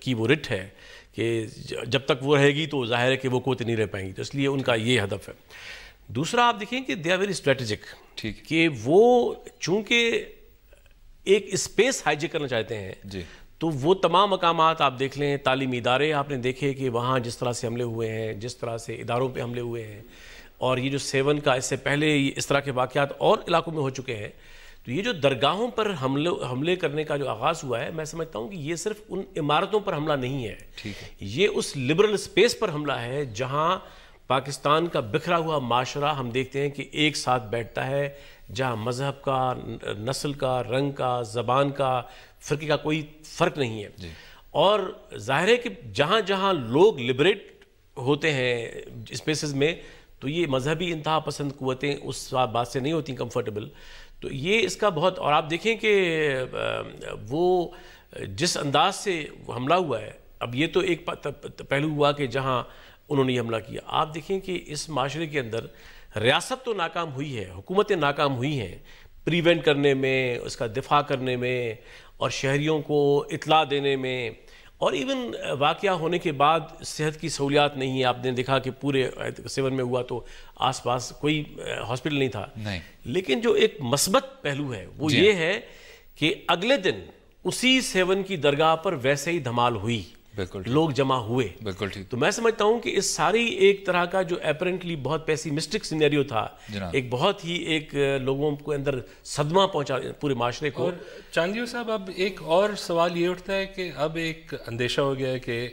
کی وہ رٹ ہے کہ جب تک وہ رہے گی تو ظاہر ہے کہ وہ قوتیں نہیں رہ پائیں گی، تو اس لیے ان کا یہ ہدف ہے. دوسرا آپ دیکھیں کہ دے آر ویری اسٹریٹجک، کہ وہ چونکہ ایک اسپیس ہائیجیک کرنا چاہتے ہیں تو وہ تمام مقامات آپ دیکھ لیں، تعلیمی ادارے آپ نے دیکھے کہ وہاں جس طرح سے حملے ہوئے ہیں، جس طرح سے اداروں پہ حملے ہوئے ہیں، اور یہ جو 7 کا اس سے پہلے اس طرح کے واقعات اور علاقوں میں ہو چکے ہیں، تو یہ جو درگاہوں پر حملے کرنے کا جو آغاز ہوا ہے، میں سمجھتا ہوں کہ یہ صرف ان عمارتوں پر حملہ نہیں ہے، یہ اس لبرل اسپیس پر حملہ ہے جہاں پاکستان کا بکھرا ہوا معاشرہ ہم دیکھتے ہیں کہ ایک ساتھ بیٹھتا ہے، جہاں مذہب کا، نسل کا، رنگ کا، زبان کا، فرقے کا کوئی فرق نہیں ہے. اور ظاہر ہے کہ جہاں جہاں لوگ لبریٹ ہوتے ہیں اسپیسز میں، تو یہ مذہبی انتہا پسند قوتیں اس بات سے نہیں ہوتی کمفرٹیبل. تو یہ اس کا بہت، اور آپ دیکھیں کہ وہ جس انداز سے حملہ ہوا ہے، اب یہ تو ایک پہلو ہوا کہ جہاں انہوں نے حملہ کیا. آپ دیکھیں کہ اس معاشرے کے اندر ریاست تو ناکام ہوئی ہے، حکومتیں ناکام ہوئی ہیں پریونٹ کرنے میں، اس کا دفاع کرنے میں، اور شہریوں کو اطلاع دینے میں، اور ایون واقعہ ہونے کے بعد صحت کی سہولیات نہیں ہے. آپ نے دیکھا کہ پورے 7 میں ہوا تو آس پاس کوئی ہاسپٹل نہیں تھا. لیکن جو ایک مثبت پہلو ہے وہ یہ ہے کہ اگلے دن اسی 7 کی درگاہ پر ویسے ہی دھمال ہوئی، لوگ جمع ہوئے. بالکل ٹھیک. تو میں سمجھتا ہوں کہ اس ساری ایک طرح کا جو اپیرنٹلی بہت پیسیمسٹک سینیریو تھا، ایک بہت ہی ایک لوگوں کے اندر صدمہ پہنچا پورے معاشرے کو. اور چاندیو صاحب، اب ایک اور سوال یہ اٹھتا ہے کہ اب ایک اندیشہ ہو گیا ہے کہ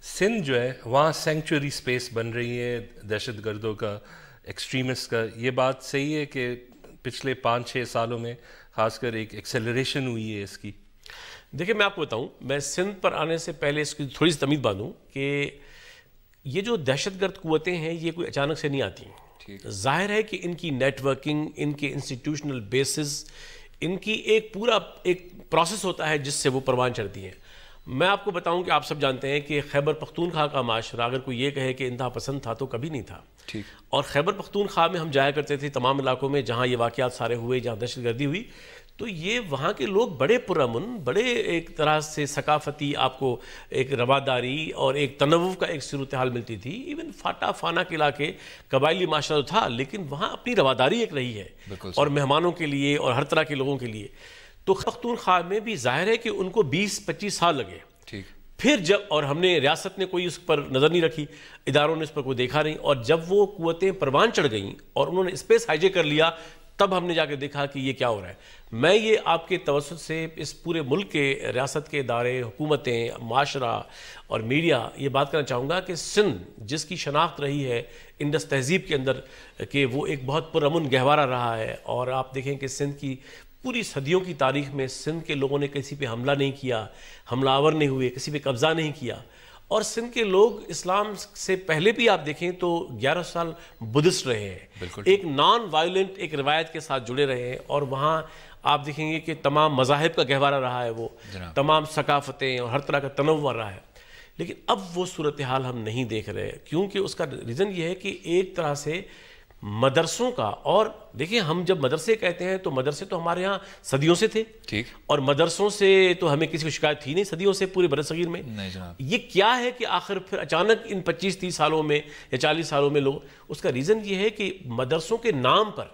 سندھ جو ہے وہاں سینکچوری سپیس بن رہی ہے دہشت گردوں کا، ایکسٹریمسٹ کا. یہ بات صحیح ہے کہ پچھلے 5-6 سالوں میں خاص کر ایک ایکسیلریشن ہوئی ہے اس کی؟ دیکھیں میں آپ کو بتاؤں، میں سندھ پر آنے سے پہلے اس کی تھوڑی سی تمیز باندھوں کہ یہ جو دہشت گرد قوتیں ہیں یہ کوئی اچانک سے نہیں آتی. ظاہر ہے کہ ان کی نیٹ ورکنگ، ان کے انسٹیٹیوشنل بیسز، ان کی ایک پورا ایک پروسیس ہوتا ہے جس سے وہ پروان چڑھتی ہیں. میں آپ کو بتاؤں کہ آپ سب جانتے ہیں کہ خیبر پختونخوا کا معاشرہ اگر کوئی یہ کہے کہ انتہا پسند تھا تو کبھی نہیں تھا. اور خیبر پختونخوا میں ہم جایا کرتے تھے تمام علاقوں میں جہاں یہ واقعات سارے ہوئے، جہاں دہشت گردی ہوئی، تو یہ وہاں کے لوگ بڑے پرامن، بڑے ایک طرح سے ثقافتی آپ کو ایک رواداری اور ایک تنوع کا ایک صورتحال ملتی تھی. ایون فاٹا فانا کے علاقے قبائلی معاشرہ تو تھا، لیکن وہاں اپنی رواداری ایک رہی ہے اور مہمانوں کے لیے اور ہر طرح کے لوگوں کے لیے. تو پختونخوا میں بھی ظاہر ہے کہ ان کو 20-25 سال لگے. پھر جب، اور ہم نے، ریاست نے کوئی اس پر نظر نہیں رکھی، اداروں نے اس پر کوئی دیکھا نہیں، اور جب وہ قوتیں پروان چڑھ گئیں اور انہوں نے اسپیس ہائیجیک کر لیا، تب ہم نے جا کے دیکھا کہ یہ کیا ہو رہا ہے. میں یہ آپ کے توسط سے اس پورے ملک کے ریاست کے ادارے، حکومتیں، معاشرہ اور میڈیا یہ بات کرنا چاہوں گا کہ سندھ جس کی شناخت رہی ہے انڈس تہذیب کے اندر کہ وہ ایک بہت پرامن گہوارہ رہا ہے، اور آپ دیکھیں کہ سندھ کی پوری صدیوں کی تاریخ میں سندھ کے لوگوں نے کسی پہ حملہ نہیں کیا، حملہ آور نہیں ہوئے، کسی پہ قبضہ نہیں کیا. اور سندھ کے لوگ اسلام سے پہلے بھی آپ دیکھیں تو 11 سال بدھسٹ رہے ہیں، ایک نان وائلنٹ ایک روایت کے ساتھ جڑے رہے ہیں. اور وہاں آپ دیکھیں گے کہ تمام مذاہب کا گہوارہ رہا ہے، وہ تمام ثقافتیں اور ہر طرح کا تنوع رہا ہے. لیکن اب وہ صورتحال ہم نہیں دیکھ رہے، کیونکہ اس کا ریزن یہ ہے کہ ایک طرح سے مدرسوں کا، اور دیکھیں ہم جب مدرسے کہتے ہیں تو مدرسے تو ہمارے ہاں صدیوں سے تھے، اور مدرسوں سے تو ہمیں کسی کو شکایت تھی نہیں صدیوں سے پورے برصغیر میں. یہ کیا ہے کہ آخر پھر اچانک ان 25-30 سالوں میں یا 40 سالوں میں لوگ، اس کا ریزن یہ ہے کہ مدرسوں کے نام پر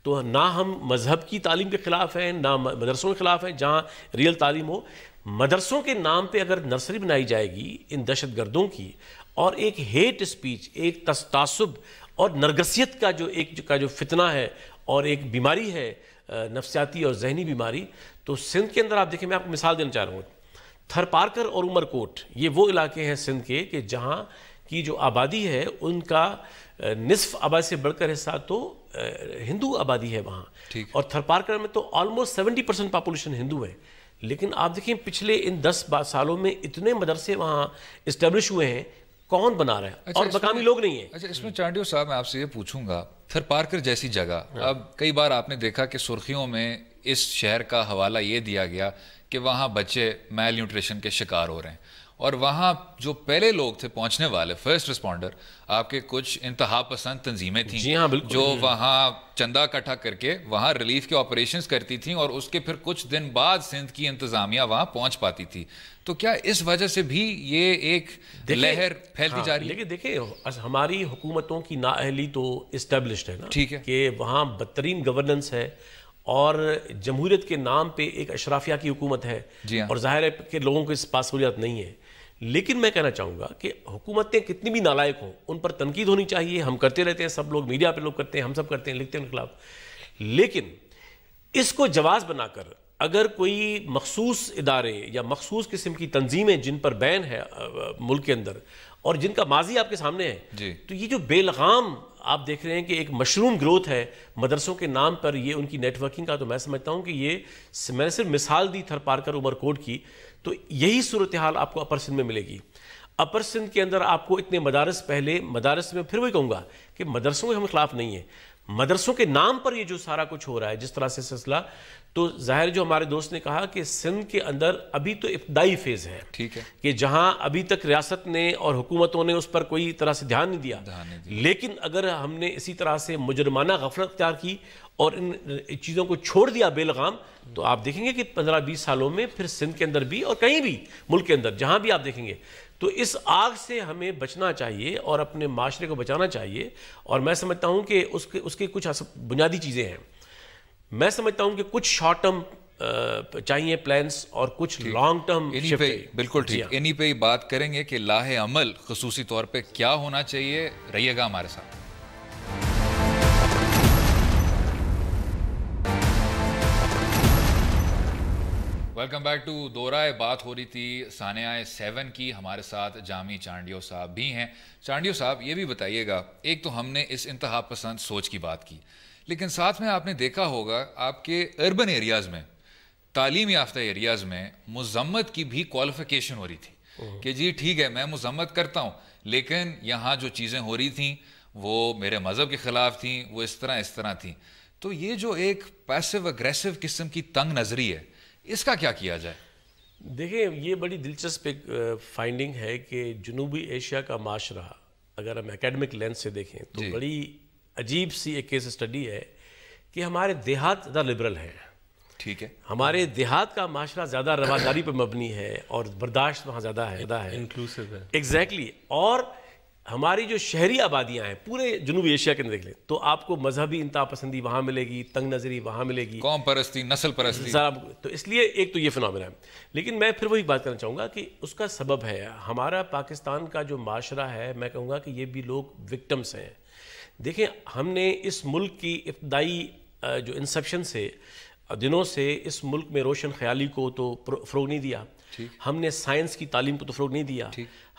تو نہ ہم مذہب کی تعلیم کے خلاف ہیں، نہ مدرسوں کے خلاف ہیں جہاں ریل تعلیم ہو. مدرسوں کے نام پہ اگر نرسری بنائی جائے گی ان دہشت گردوں کی، اور ایک ہیٹ اسپیچ، ایک تعصب اور نرگسیت کا جو فتنہ ہے اور ایک بیماری ہے نفسیاتی اور ذہنی بیماری، تو سندھ کے اندر آپ دیکھیں، میں آپ کو مثال دینا چاہ رہا ہوں. تھر پارکر اور عمر کوٹ یہ وہ علاقے ہیں سندھ کے کہ جہاں کی جو آبادی ہے ان کا نصف آبادی سے بڑھ کر حصہ تو ہندو آبادی ہے وہاں. اور تھر پارکر میں تو آلموسٹ 70% پاپولیشن ہندو ہے. لیکن آپ دیکھیں پچھلے ان 10 سالوں میں اتنے مدرسے وہاں اسٹیبلش ہوئے ہیں، کون بنا رہا ہے؟ اور مقامی لوگ نہیں ہیں. اچھا، اس میں چانڈیو صاحب میں آپ سے یہ پوچھوں گا، تھر پارکر جیسی جگہ، اب کئی بار آپ نے دیکھا کہ سرخیوں میں اس شہر کا حوالہ یہ دیا گیا کہ وہاں بچے میل نیوٹریشن کے شکار ہو رہے ہیں، اور وہاں جو پہلے لوگ تھے پہنچنے والے فرسٹ رسپونڈر آپ کے کچھ انتہا پسند تنظیمیں تھیں جو وہاں چندہ اکٹھا کر کے وہاں ریلیف کے آپریشنز کرتی تھیں اور اس کے پھر کچھ دن بعد سندھ کی انتظامیہ وہاں پہنچ پاتی تھی. تو کیا اس وجہ سے بھی یہ ایک لہر پھیلتی جا رہی ہے؟ لیکن دیکھیں ہماری حکومتوں کی نااہلی تو اسٹیبلشڈ ہے نا, ٹھیک ہے, کہ وہاں بدترین گورننس ہے اور جمہوریت کے نام پہ ایک اشرافیہ کی حکومت ہے, اور ظاہر ہے کہ لوگوں کو اس پاس سہولیات نہیں ہے. لیکن میں کہنا چاہوں گا کہ حکومتیں کتنی بھی نالائق ہوں ان پر تنقید ہونی چاہیے. ہم کرتے رہتے ہیں, سب لوگ میڈیا پہ لوگ کرتے ہیں, ہم سب کرتے ہیں, لکھتے ہیں ان کے خلاف. لیکن اس کو جواز بنا کر اگر کوئی مخصوص ادارے یا مخصوص قسم کی تنظیمیں جن پر بین ہے ملک کے اندر اور جن کا ماضی آپ کے سامنے ہے, تو یہ جو بے لغام آپ دیکھ رہے ہیں کہ ایک مشروم گروتھ ہے مدرسوں کے نام پر, یہ ان کی نیٹ ورکنگ کا, تو میں سمجھتا ہوں کہ یہ میں نے صرف مثال دی تھر پار کر عمر کوٹ کی, تو یہی صورتحال آپ کو اپر سندھ میں ملے گی. اپر سندھ کے اندر آپ کو اتنے مدارس, پہلے مدارس میں پھر وہی کہوں گا کہ مدرسوں کے ہم خلاف نہیں ہیں, مدرسوں کے نام پر یہ جو سارا کچھ ہو رہا ہے جس طرح سے سلسلہ, تو ظاہر جو ہمارے دوست نے کہا کہ سندھ کے اندر ابھی تو ابتدائی فیز ہے, ٹھیک ہے, کہ جہاں ابھی تک ریاست نے اور حکومتوں نے اس پر کوئی طرح سے دھیان نہیں دیا. لیکن اگر ہم نے اسی طرح سے مجرمانہ غفلت اختیار کی اور ان چیزوں کو چھوڑ دیا بے لغام, تو آپ دیکھیں گے کہ 15-20 سالوں میں پھر سندھ کے اندر بھی اور کہیں بھی ملک کے اندر جہاں بھی آپ دیکھیں گے, تو اس آگ سے ہمیں بچنا چاہیے اور اپنے معاشرے کو بچانا چاہیے. اور میں سمجھتا ہوں کہ اس کے کچھ بنیادی چیزیں ہیں. میں سمجھتا ہوں کہ کچھ شارٹ ٹرم چاہیے پلانس اور کچھ لانگ ٹرم. بالکل ٹھیک, انہی پہ ہی بات کریں گے کہ لاہ عمل خصوصی طور پہ کیا ہونا چاہیے. رہیے گا ہمارے ساتھ. ویلکم بیک ٹو دورہ. بات ہو رہی تھی سانحہ 7 کی. ہمارے ساتھ جامی چانڈیو صاحب بھی ہیں. چانڈیو صاحب یہ بھی بتائیے گا, ایک تو ہم نے اس انتہا پسند سوچ کی بات کی, لیکن ساتھ میں آپ نے دیکھا ہوگا آپ کے اربن ایریاز میں, تعلیم یافتہ ایریاز میں مذمت کی بھی کوالیفیکیشن ہو رہی تھی کہ جی ٹھیک ہے میں مذمت کرتا ہوں, لیکن یہاں جو چیزیں ہو رہی تھیں وہ میرے مذہب کے خلاف تھیں, وہ اس طرح تھیں. تو یہ جو ایک پیسو اگریسو قسم کی تنگ نظری ہے, اس کا کیا کیا جائے؟ دیکھیں یہ بڑی دلچسپ ایک فائنڈنگ ہے کہ جنوبی ایشیا کا معاشرہ اگر ہم اکیڈمک لینس سے دیکھیں تو بڑی عجیب سی ایک کیس اسٹڈی ہے کہ ہمارے دیہات زیادہ لبرل ہیں. ٹھیک ہے, ہمارے دیہات کا معاشرہ زیادہ رواداری پر مبنی ہے اور برداشت وہاں زیادہ ہے, انکلوسیو ہے. ایگزیکٹلی. اور ہماری جو شہری آبادیاں ہیں پورے جنوبی ایشیا کے اندر دیکھ لیں تو آپ کو مذہبی انتہا پسندی وہاں ملے گی, تنگ نظری وہاں ملے گی, قوم پرستی, نسل پرستی. تو اس لیے ایک تو یہ فنومینا ہے. لیکن میں پھر وہی بات کرنا چاہوں گا کہ اس کا سبب ہے ہمارا پاکستان کا جو معاشرہ ہے. میں کہوں گا کہ یہ بھی لوگ وکٹمس ہیں. دیکھیں ہم نے اس ملک کی ابتدائی جو انسیپشن سے دنوں سے اس ملک میں روشن خیالی کو تو فروغ نہیں دیا, ہم نے سائنس کی تعلیم کو تو فروغ نہیں دیا,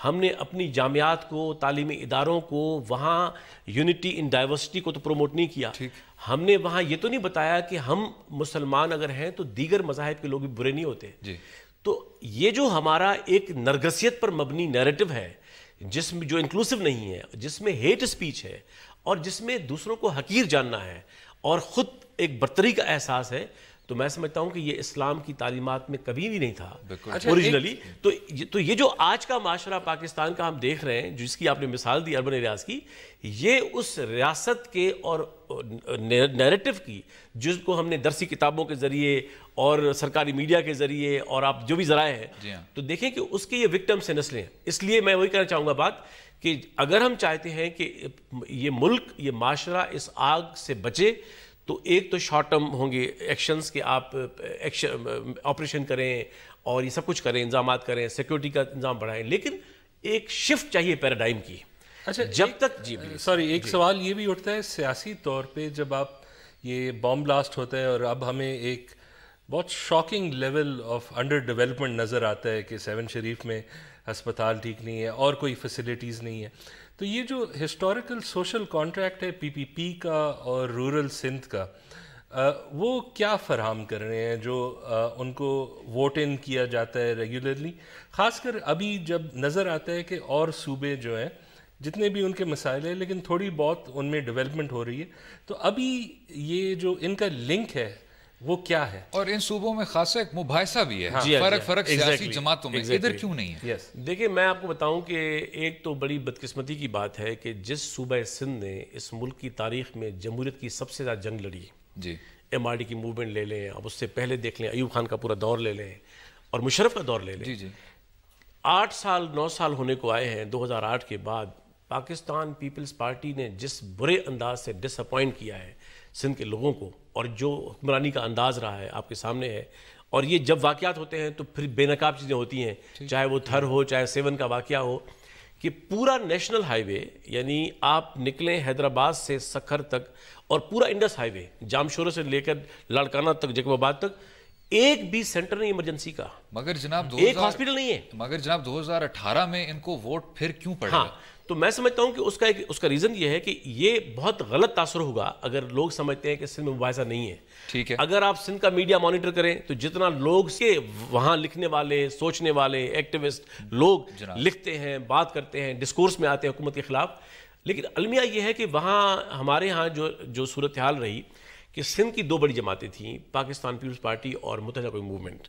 ہم نے اپنی جامعات کو, تعلیمی اداروں کو وہاں یونٹی ان ڈائیورسٹی کو تو پروموٹ نہیں کیا. ہم نے وہاں یہ تو نہیں بتایا کہ ہم مسلمان اگر ہیں تو دیگر مذاہب کے لوگ بھی برے نہیں ہوتے. تو یہ جو ہمارا ایک نرگسیت پر مبنی نیریٹو ہے جس میں جو انکلوسیو نہیں ہے, جس میں ہیٹ اسپیچ ہے اور جس میں دوسروں کو حقیر جاننا ہے اور خود ایک برتری کا احساس ہے, تو میں سمجھتا ہوں کہ یہ اسلام کی تعلیمات میں کبھی بھی نہیں تھا اوریجنلی. تو یہ جو آج کا معاشرہ پاکستان کا ہم دیکھ رہے ہیں جس کی آپ نے مثال دی اربن ایریاز کی, یہ اس ریاست کے اور نیریٹو کی جس کو ہم نے درسی کتابوں کے ذریعے اور سرکاری میڈیا کے ذریعے اور آپ جو بھی ذرائع ہیں تو دیکھیں کہ اس کے یہ وکٹمس ہیں, نسلیں. اس لیے میں وہی کہنا چاہوں گا بات کہ اگر ہم چاہتے ہیں کہ یہ ملک, یہ معاشرہ اس آگ سے بچے, تو ایک تو شارٹ ٹرم ہوں گے ایکشنز کہ آپ آپریشن کریں اور یہ سب کچھ کریں, انتظامات کریں, سیکورٹی کا انتظام بڑھائیں, لیکن ایک شفٹ چاہیے پیراڈائم کی. اچھا جب تک ایک سوال یہ بھی اٹھتا ہے سیاسی طور پہ, جب آپ یہ بام بلاسٹ ہوتا ہے اور اب ہمیں ایک بہت shocking level of under development نظر آتا ہے کہ 7 شریف میں ہسپتال ٹھیک نہیں ہے اور کوئی فیسلٹیز نہیں ہے, تو یہ جو ہسٹوریکل سوشل کانٹریکٹ ہے پی پی پی کا اور رورل سندھ کا, وہ کیا فراہم کر رہے ہیں جو ان کو ووٹ ان کیا جاتا ہے ریگولرلی, خاص کر ابھی جب نظر آتا ہے کہ اور صوبے جو ہیں جتنے بھی ان کے مسائل ہیں لیکن تھوڑی بہت ان میں ڈیولپمنٹ ہو رہی ہے, تو ابھی یہ جو ان کا لنک ہے وہ کیا ہے. اور ان صوبوں میں خاصا ایک مباحثہ بھی ہے, فرق سیاسی جماعتوں میں, ادھر کیوں نہیں ہے؟ دیکھیں میں آپ کو بتاؤں کہ ایک تو بڑی بدقسمتی کی بات ہے کہ جس صوبہ سندھ نے اس ملک کی تاریخ میں جمہوریت کی سب سے زیادہ جنگ لڑی, جی ایم آر ڈی کی موومنٹ لے لیں, اب اس سے پہلے دیکھ لیں ایوب خان کا پورا دور لے لیں اور مشرف کا دور لے لیں, جی 8 سال 9 سال ہونے کو آئے ہیں 2008 کے بعد. پاکستان پیپلز پارٹی نے جس برے انداز سے ڈس اپوائنٹ کیا ہے سندھ کے لوگوں کو, اور جو حکمرانی کا انداز رہا ہے آپ کے سامنے ہے, اور یہ جب واقعات ہوتے ہیں تو پھر بے نقاب چیزیں ہوتی ہیں, چاہے وہ تھر ہو چاہے 7 کا واقعہ ہو, کہ پورا نیشنل ہائی وے یعنی آپ نکلیں حیدرآباد سے سکھر تک اور پورا انڈس ہائی وے جامشورہ سے لے کر لاڑکانہ تک جیکب آباد تک ایک بھی سینٹر نہیں ایمرجنسی کا, مگر جناب ایک ہاسپٹل نہیں ہے. مگر جناب 2018 میں ان کو ووٹ پھر کیوں پڑے گا؟ تو میں سمجھتا ہوں کہ اس کا ریزن یہ ہے کہ یہ بہت غلط تاثر ہوگا اگر لوگ سمجھتے ہیں کہ سندھ میں مباحثہ نہیں ہے. ٹھیک ہے, اگر آپ سندھ کا میڈیا مانیٹر کریں تو جتنا لوگ کے وہاں لکھنے والے, سوچنے والے, ایکٹیوسٹ لوگ لکھتے ہیں, بات کرتے ہیں, ڈسکورس میں آتے ہیں حکومت کے خلاف, لیکن المیہ یہ ہے کہ وہاں ہمارے ہاں جو صورتحال رہی کہ سندھ کی 2 بڑی جماعتیں تھیں, پاکستان پیپلز پارٹی اور متحدہ قومی موومنٹ,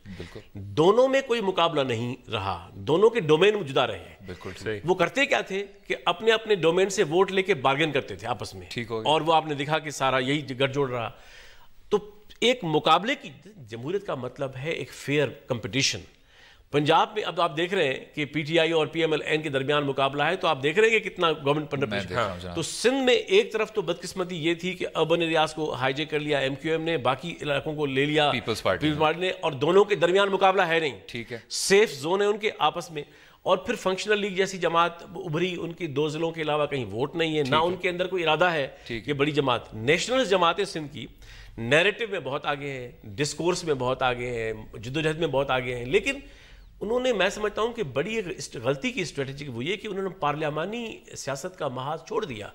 دونوں میں کوئی مقابلہ نہیں رہا, دونوں کے ڈومین جدا رہے. بالکل وہ کرتے کیا تھے کہ اپنے اپنے ڈومین سے ووٹ لے کے بارگین کرتے تھے آپس میں, اور وہ آپ نے دیکھا کہ سارا یہی گٹھ جوڑ رہا. تو ایک مقابلے کی جمہوریت کا مطلب ہے ایک فیئر کمپٹیشن. پنجاب میں اب آپ دیکھ رہے ہیں کہ پی ٹی آئی اور پی ایم ایل این کے درمیان مقابلہ ہے, تو آپ دیکھ رہے ہیں کہ کتنا گورنمنٹ پنڈر. تو سندھ میں ایک طرف تو بدقسمتی یہ تھی کہ اربن ایریاز کو ہائی جیک کر لیا ایم کیو ایم نے, باقی علاقوں کو لے لیا پیپلز پارٹی نے, اور دونوں کے درمیان مقابلہ ہے نہیں. ٹھیک ہے, سیف زون ہے ان کے آپس میں. اور پھر فنکشنل لیگ جیسی جماعت ابھری, ان کی 2 ضلعوں کے علاوہ کہیں ووٹ نہیں ہے, نہ ان کے اندر کوئی ارادہ ہے کہ بڑی جماعت. نیشنل جماعتیں سندھ کی نیریٹو میں بہت آگے ہیں, ڈسکورس میں بہت آگے ہیں, جدوجہد میں بہت آگے ہیں, لیکن انہوں نے, میں سمجھتا ہوں کہ بڑی ایک غلطی کی اسٹریٹجی وہ یہ کہ انہوں نے پارلیمانی سیاست کا محاذ چھوڑ دیا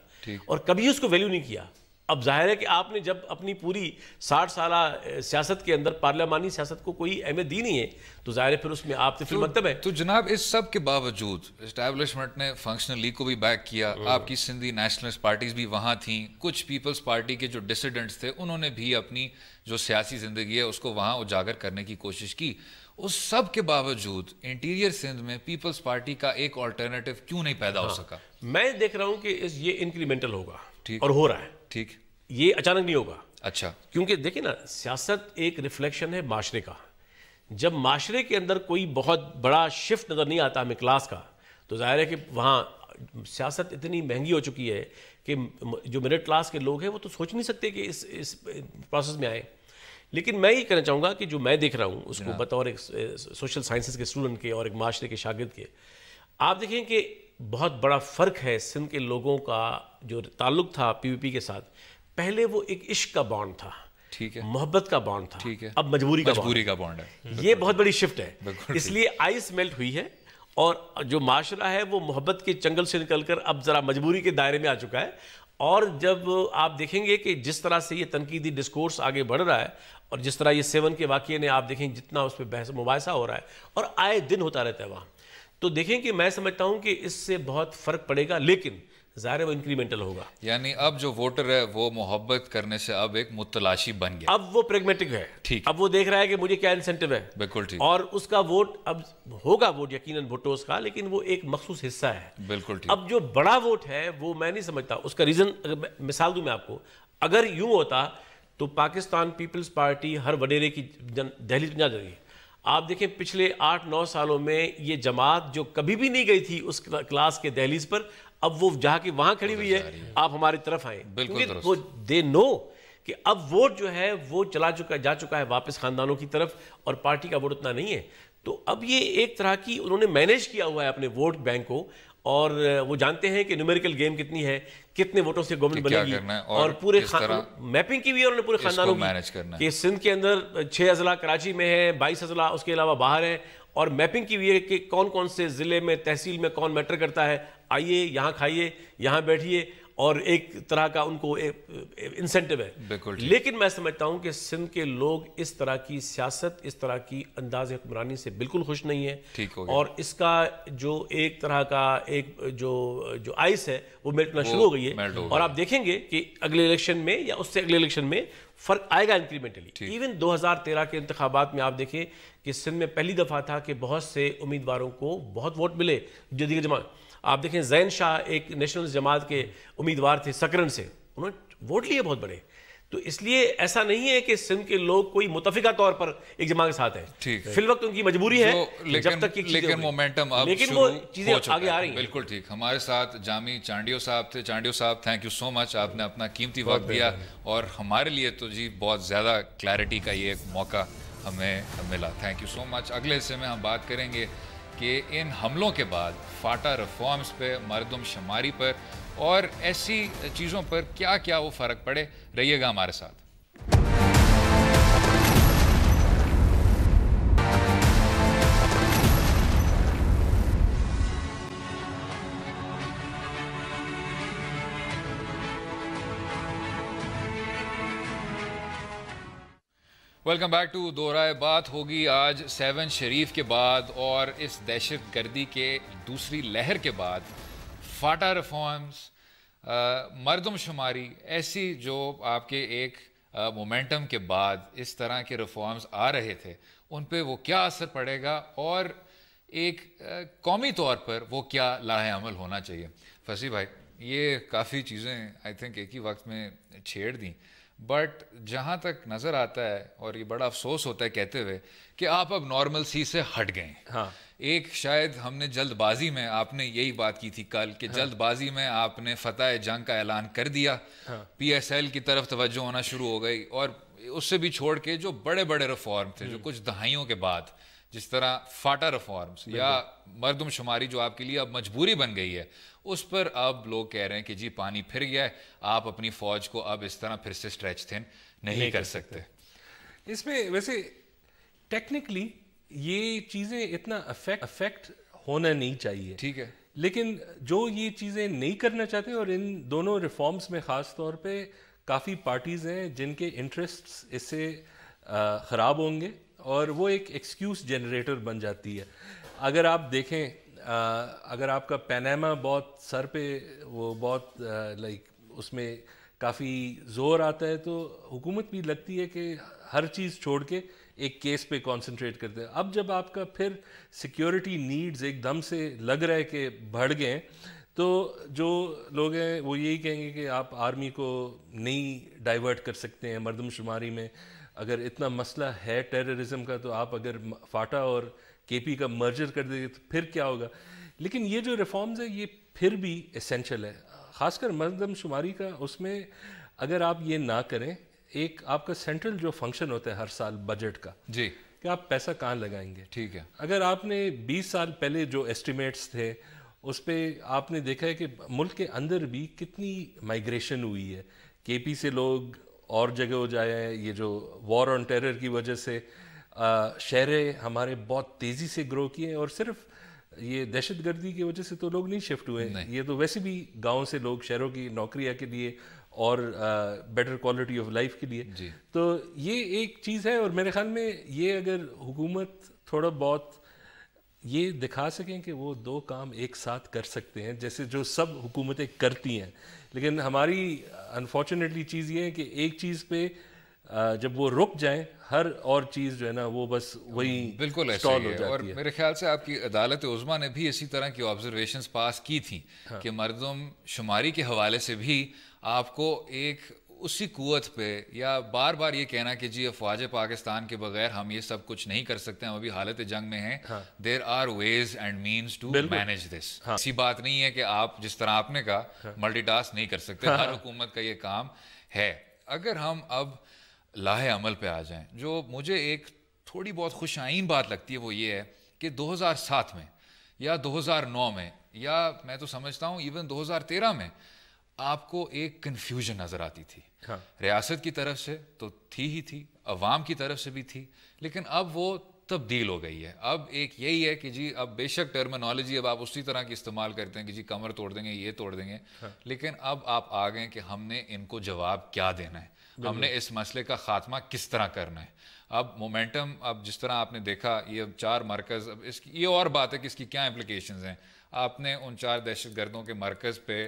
اور کبھی اس کو ویلیو نہیں کیا. اب ظاہر ہے کہ آپ نے جب اپنی پوری 60 سالہ سیاست کے اندر پارلیمانی سیاست کو کوئی اہمیت دی نہیں ہے تو ظاہر ہے پھر اس میں آپ سے پھر مطلب ہے. تو جناب اس سب کے باوجود اسٹیبلشمنٹ نے فنکشنل لیگ کو بھی بیک کیا, آپ کی سندھی نیشنلسٹ پارٹیز بھی وہاں تھیں, کچھ پیپلز پارٹی کے جو ڈسیڈنٹس تھے انہوں نے بھی اپنی جو سیاسی زندگی ہے اس کو وہاں اجاگر کرنے کی کوشش کی. اس سب کے باوجود انٹیریئر سندھ میں پیپلز پارٹی کا ایک آلٹرنیٹو کیوں نہیں پیدا ہو سکا؟ میں دیکھ رہا ہوں کہ یہ انکریمنٹل ہوگا اور ہو رہا ہے. ٹھیک, یہ اچانک نہیں ہوگا. اچھا, کیونکہ دیکھیں نا, سیاست ایک ریفلیکشن ہے معاشرے کا. جب معاشرے کے اندر کوئی بہت بڑا شفٹ نظر نہیں آتا ہمیں کلاس کا, تو ظاہر ہے کہ وہاں سیاست اتنی مہنگی ہو چکی ہے کہ جو مڈل کلاس کے لوگ ہیں وہ تو سوچ نہیں سکتے کہ اس پروسیس میں آئیں. لیکن میں یہ کہنا چاہوں گا کہ جو میں دیکھ رہا ہوں اس کو بطور ایک سوشل سائنسز کے اسٹوڈنٹ کے اور ایک معاشرے کے شاگرد کے, آپ دیکھیں کہ بہت بڑا فرق ہے سندھ کے لوگوں کا جو تعلق تھا پی وی پی کے ساتھ. پہلے وہ ایک عشق کا بانڈ تھا, ٹھیک ہے, محبت کا بانڈ تھا, ٹھیک ہے, اب مجبوری کا بانڈ ہے. یہ بہت بڑی شفٹ ہے, اس لیے آئس میلٹ ہوئی ہے, اور جو معاشرہ ہے وہ محبت کے چنگل سے نکل کر اب ذرا مجبوری کے دائرے میں آ چکا ہے. اور جب آپ دیکھیں گے کہ جس طرح سے یہ تنقیدی ڈسکورس آگے بڑھ رہا ہے, اور جس طرح یہ 7 کے واقعے نے آپ دیکھیں جتنا اس پہ بحث مباحثہ ہو رہا ہے اور آئے دن ہوتا رہتا ہے وہاں, تو دیکھیں کہ میں سمجھتا ہوں کہ اس سے بہت فرق پڑے گا, لیکن ظاہر ہے وہ انکریمنٹل ہوگا. یعنی اب جو ووٹر ہے وہ محبت کرنے سے اب ایک متلاشی بن گیا, اب وہ پریگمیٹک ہے. ٹھیک, اب وہ دیکھ رہا ہے کہ مجھے کیا انسینٹیو ہے. بالکل ٹھیک, اور اس کا ووٹ اب ہوگا, ووٹ یقیناً بھٹوز کا, لیکن وہ ایک مخصوص حصہ ہے. بالکل ٹھیک. اب جو بڑا ووٹ ہے وہ میں نہیں سمجھتا اس کا ریزن, مثال دوں میں آپ کو, اگر یوں ہوتا تو پاکستان پیپلز پارٹی ہر وڈیرے کی دہلیز پہ جا رہی ہے. آپ دیکھیں پچھلے 8-9 سالوں میں یہ جماعت جو کبھی بھی نہیں گئی تھی اس کلاس کے دہلیز پر, اب وہ جہاں کی وہاں کھڑی ہوئی ہے, آپ ہماری طرف آئیں, کیونکہ وہ دے نو کہ اب ووٹ جو ہے وہ جا چکا ہے واپس خاندانوں کی طرف, اور پارٹی کا ووٹ اتنا نہیں ہے. تو اب یہ ایک طرح کی انہوں نے مینیج کیا ہوا ہے اپنے ووٹ بینک کو, اور وہ جانتے ہیں کہ نیومیریکل گیم کتنی ہے, کتنے ووٹوں سے گورنمنٹ بنے گی, اور پورے میپنگ کی بھی انہوں نے پورے خاندانوں کی, کہ سندھ کے اندر 6 اضلاع کراچی میں ہے, 22 اضلاع اس کے علاوہ باہر ہیں, اور میپنگ کی بھی ہے کہ کون کون سے ضلع میں تحصیل میں کون میٹر کرتا ہے, آئیے یہاں کھائیے یہاں بیٹھیے, اور ایک طرح کا ان کو انسینٹو ہے. لیکن میں سمجھتا ہوں کہ سندھ کے لوگ اس طرح کی سیاست, اس طرح کی انداز حکمرانی سے بالکل خوش نہیں ہیں, اور اس کا جو ایک طرح کا ایک جو آئس ہے وہ ملٹنا شروع ہو گئی ہے. اور آپ دیکھیں گے کہ اگلے الیکشن میں یا اس سے اگلے الیکشن میں فرق آئے گا انکریمنٹلی. ایون 2013 کے انتخابات میں آپ دیکھیں کہ سندھ میں پہلی دفعہ تھا کہ بہت سے امیدواروں کو بہت ووٹ ملے جو دیگر جماعت. آپ دیکھیں زین شاہ ایک نیشنل جماعت کے امیدوار تھے سکرن سے, انہوں نے ووٹ لیے بہت بڑے. تو اس لیے ایسا نہیں ہے کہ سندھ کے لوگ کوئی متفقہ طور پر ایک جماعت کے ساتھ ہیں. فی الوقت ان کی مجبوری ہے جب تک کہ لیکن مومنٹم اب لیکن وہ چیزیں آگے آ رہی ہیں. بالکل ٹھیک. ہمارے ساتھ جامی چانڈیو صاحب تھے. چانڈیو صاحب تھینک یو سو مچ, آپ نے اپنا قیمتی وقت دیا, اور ہمارے لیے تو جی بہت زیادہ کلیئرٹی کا یہ موقع ہمیں ملا. تھینک یو سو مچ. اگلے حصے میں ہم بات کریں گے کہ ان حملوں کے بعد فاٹا ریفارمز پہ, مردم شماری پر اور ایسی چیزوں پر کیا کیا وہ فرق پڑے. رہیے گا ہمارے ساتھ. ویلکم بیک ٹو دو رائے. بات ہوگی آج 7 شریف کے بعد اور اس دہشت گردی کے دوسری لہر کے بعد فاٹا ریفارمز, مردم شماری, ایسی جو آپ کے ایک مومنٹم کے بعد اس طرح کے ریفارمز آ رہے تھے, ان پہ وہ کیا اثر پڑے گا اور ایک قومی طور پر وہ کیا لاہ عمل ہونا چاہیے. فصیح بھائی, یہ کافی چیزیں آئی تھنک ایک ہی وقت میں چھیڑ دیں, بٹ جہاں تک نظر آتا ہے اور یہ بڑا افسوس ہوتا ہے کہتے ہوئے کہ آپ اب نارمل سی سے ہٹ گئے. ہاں, ایک شاید ہم نے جلد بازی میں, آپ نے یہی بات کی تھی کل کہ جلد بازی میں آپ نے فتح جنگ کا اعلان کر دیا, پی ایس ایل کی طرف توجہ ہونا شروع ہو گئی, اور اس سے بھی چھوڑ کے جو بڑے بڑے ریفارم تھے جو کچھ دہائیوں کے بعد, جس طرح فاٹا ریفارمز یا مردم شماری جو آپ کے لیے اب مجبوری بن گئی ہے, اس پر اب لوگ کہہ رہے ہیں کہ جی پانی پھر گیا ہے, آپ اپنی فوج کو اب اس طرح پھر سے اسٹریچ تھن نہیں کر سکتے. اس میں ویسے ٹیکنیکلی یہ چیزیں اتنا افیکٹ ہونا نہیں چاہیے, ٹھیک ہے, لیکن جو یہ چیزیں نہیں کرنا چاہتے, اور ان دونوں ریفارمز میں خاص طور پہ کافی پارٹیز ہیں جن کے انٹرسٹس اس سے خراب ہوں گے, اور وہ ایک ایکسکیوز جنریٹر بن جاتی ہے. اگر آپ دیکھیں, اگر آپ کا پیناما بہت سر پہ وہ بہت لائک اس میں کافی زور آتا ہے, تو حکومت بھی لگتی ہے کہ ہر چیز چھوڑ کے ایک کیس پہ کانسنٹریٹ کرتے ہیں. اب جب آپ کا پھر سیکیورٹی نیڈز ایک دم سے لگ رہا ہے کہ بڑھ گئے, تو جو لوگ ہیں وہ یہی کہیں گے کہ آپ آرمی کو نہیں ڈائیورٹ کر سکتے ہیں مردم شماری میں. اگر اتنا مسئلہ ہے ٹیررزم کا, تو آپ اگر فاٹا اور کے پی کا مرجر کر دیں تو پھر کیا ہوگا. لیکن یہ جو ریفارمز ہے یہ پھر بھی اسینشل ہے, خاص کر مردم شماری کا. اس میں اگر آپ یہ نہ کریں, ایک آپ کا سینٹرل جو فنکشن ہوتا ہے ہر سال بجٹ کا, جی, کہ آپ پیسہ کہاں لگائیں گے. ٹھیک ہے, اگر آپ نے 20 سال پہلے جو ایسٹیمیٹس تھے اس پہ آپ نے دیکھا ہے کہ ملک کے اندر بھی کتنی مائگریشن ہوئی ہے, کے پی سے لوگ اور جگہ ہو جائے ہیں. یہ جو وار آن ٹیرر کی وجہ سے شہریں ہمارے بہت تیزی سے گرو کیے ہیں, اور صرف یہ دہشت گردی کی وجہ سے تو لوگ نہیں شفٹ ہوئے, یہ تو ویسے بھی گاؤں سے لوگ شہروں کی نوکریاں کے لیے اور بیٹر کوالٹی آف لائف کے لیے. تو یہ ایک چیز ہے, اور میرے خیال میں یہ اگر حکومت تھوڑا بہت یہ دکھا سکیں کہ وہ دو کام ایک ساتھ کر سکتے ہیں جیسے جو سب حکومتیں کرتی ہیں. لیکن ہماری انفارچونیٹلی چیز یہ ہے کہ ایک چیز پہ جب وہ رک جائیں, ہر اور چیز جو ہے نا وہ بس وہی بالکل ایسا ہی ہے. اور میرے خیال سے آپ کی عدالت عظمیٰ نے بھی اسی طرح کی آبزرویشنز پاس کی تھیں کہ مردم شماری کے حوالے سے بھی آپ کو ایک اسی قوت پہ, یا بار بار یہ کہنا کہ جی افواج پاکستان کے بغیر ہم یہ سب کچھ نہیں کر سکتے, ہم ابھی حالت جنگ میں ہیں, there are ways and means to manage this. ایسی بات نہیں ہے کہ آپ جس طرح آپ نے کہا ملٹی ٹاسک نہیں کر سکتے, ہر حکومت کا یہ کام ہے. اگر ہم اب لاہ عمل پہ آ جائیں, جو مجھے ایک تھوڑی بہت خوش آئین بات لگتی ہے وہ یہ ہے کہ 2007 میں یا 2009 میں, یا میں تو سمجھتا ہوں ایون 2013 میں آپ کو ایک کنفیوژن نظر آتی تھی. ریاست کی طرف سے تو تھی ہی تھی, عوام کی طرف سے بھی تھی, لیکن اب وہ تبدیل ہو گئی ہے. اب ایک یہی ہے کہ جی اب بے شک ٹرمینالوجی اب آپ اسی طرح کی استعمال کرتے ہیں کہ جی کمر توڑ دیں گے, یہ توڑ دیں گے, لیکن اب آپ آ گئے کہ ہم نے ان کو جواب کیا دینا ہے, ہم نے اس مسئلے کا خاتمہ کس طرح کرنا ہے. اب مومنٹم, اب جس طرح آپ نے دیکھا یہ 4 مرکز, اب اس کی یہ اور بات ہے کہ اس کی کیا امپلیکیشنز ہیں. آپ نے ان 4 دہشت گردوں کے مرکز پہ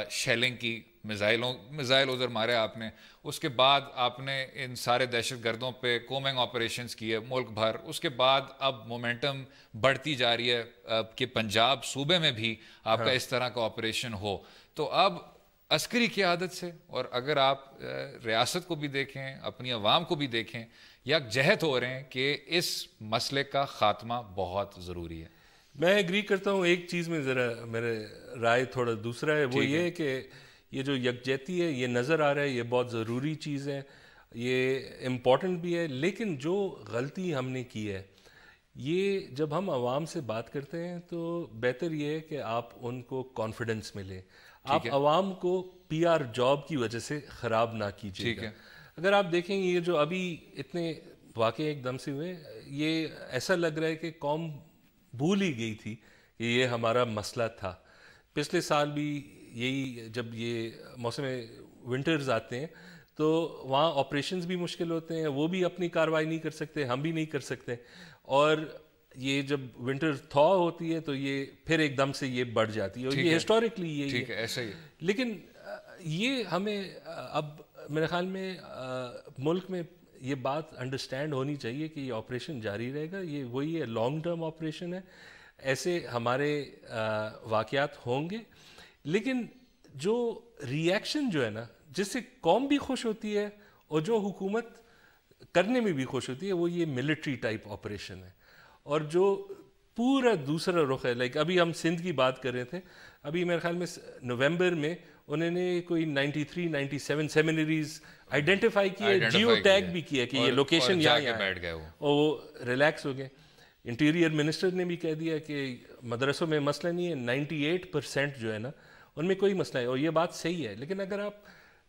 شیلنگ کی, میزائل ادھر مارے آپ نے, اس کے بعد آپ نے ان سارے دہشت گردوں پہ کومنگ آپریشنز کیے ملک بھر. اس کے بعد اب مومنٹم بڑھتی جا رہی ہے کہ پنجاب صوبے میں بھی آپ کا اس طرح کا آپریشن ہو. تو اب عسکری قیادت سے, اور اگر آپ ریاست کو بھی دیکھیں, اپنی عوام کو بھی دیکھیں, یک جہت ہو رہے ہیں کہ اس مسئلے کا خاتمہ بہت ضروری ہے. میں ایگری کرتا ہوں. ایک چیز میں ذرا میرے رائے تھوڑا دوسرا ہے, وہ یہ کہ یہ جو یکجہتی ہے یہ نظر آ رہا ہے, یہ بہت ضروری چیز ہے, یہ امپورٹنٹ بھی ہے. لیکن جو غلطی ہم نے کی ہے, یہ جب ہم عوام سے بات کرتے ہیں تو بہتر یہ ہے کہ آپ ان کو کانفیڈنس میں لیں. آپ عوام کو پی آر جاب کی وجہ سے خراب نہ کیجیے گا. اگر آپ دیکھیں یہ جو ابھی اتنے واقعے ایک دم سے ہوئے, یہ ایسا لگ رہا ہے کہ قوم بھول ہی گئی تھی کہ یہ ہمارا مسئلہ تھا. پچھلے سال بھی یہی, جب یہ موسم ونٹرز آتے ہیں تو وہاں آپریشنز بھی مشکل ہوتے ہیں, وہ بھی اپنی کارروائی نہیں کر سکتے, ہم بھی نہیں کر سکتے. اور یہ جب ونٹر تھا ہوتی ہے تو یہ پھر ایک دم سے یہ بڑھ جاتی ہے, اور یہ ہسٹوریکلی یہی ہے ایسا ہی. لیکن یہ ہمیں اب میرے خیال میں ملک میں یہ بات انڈرسٹینڈ ہونی چاہیے کہ یہ آپریشن جاری رہے گا. یہ وہی ہے, لانگ ٹرم آپریشن ہے. ایسے ہمارے واقعات ہوں گے, لیکن جو ری ایکشن جو ہے نا, جس سے قوم بھی خوش ہوتی ہے اور جو حکومت کرنے میں بھی خوش ہوتی ہے, وہ یہ ملٹری ٹائپ آپریشن ہے. اور جو پورا دوسرا رخ ہے, لائک ابھی ہم سندھ کی بات کر رہے تھے, ابھی میرے خیال میں نومبر میں انہوں نے کوئی 93-97 سیمینریز آئیڈینٹیفائی کیے, جیو ٹیگ بھی کیا کہ یہ لوکیشن یہاں بیٹھ گئے, اور وہ ریلیکس ہو گئے. انٹیریئر منسٹر نے بھی کہہ دیا کہ مدرسوں میں مسئلہ نہیں ہے, 98% جو ہے نا ان میں کوئی مسئلہ ہے, اور یہ بات صحیح ہے. لیکن اگر آپ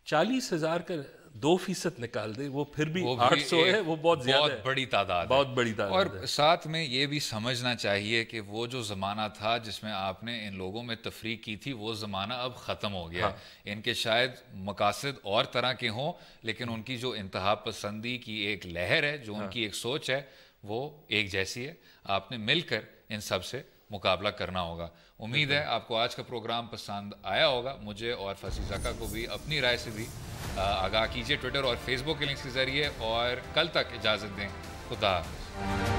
40,000 کا 2% نکال دیں, وہ پھر بھی 800 ہے, وہ بہت زیادہ ہے, بڑی تعداد, بہت بڑی تعداد. اور ساتھ میں یہ بھی سمجھنا چاہیے کہ وہ جو زمانہ تھا جس میں آپ نے ان لوگوں میں تفریق کی تھی, وہ زمانہ اب ختم ہو گیا. ان کے شاید مقاصد اور طرح کے ہوں, لیکن ان کی جو انتہا پسندی کی ایک لہر ہے, جو ان کی ایک سوچ ہے, وہ ایک جیسی ہے. آپ نے مل کر ان سب سے مقابلہ کرنا ہوگا. امید ہے آپ کو آج کا پروگرام پسند آیا ہوگا. مجھے اور فصیح کو بھی اپنی رائے سے بھی آگاہ کیجیے ٹویٹر اور فیس بک کے لنکس کے ذریعے, اور کل تک اجازت دیں. خدا حافظ.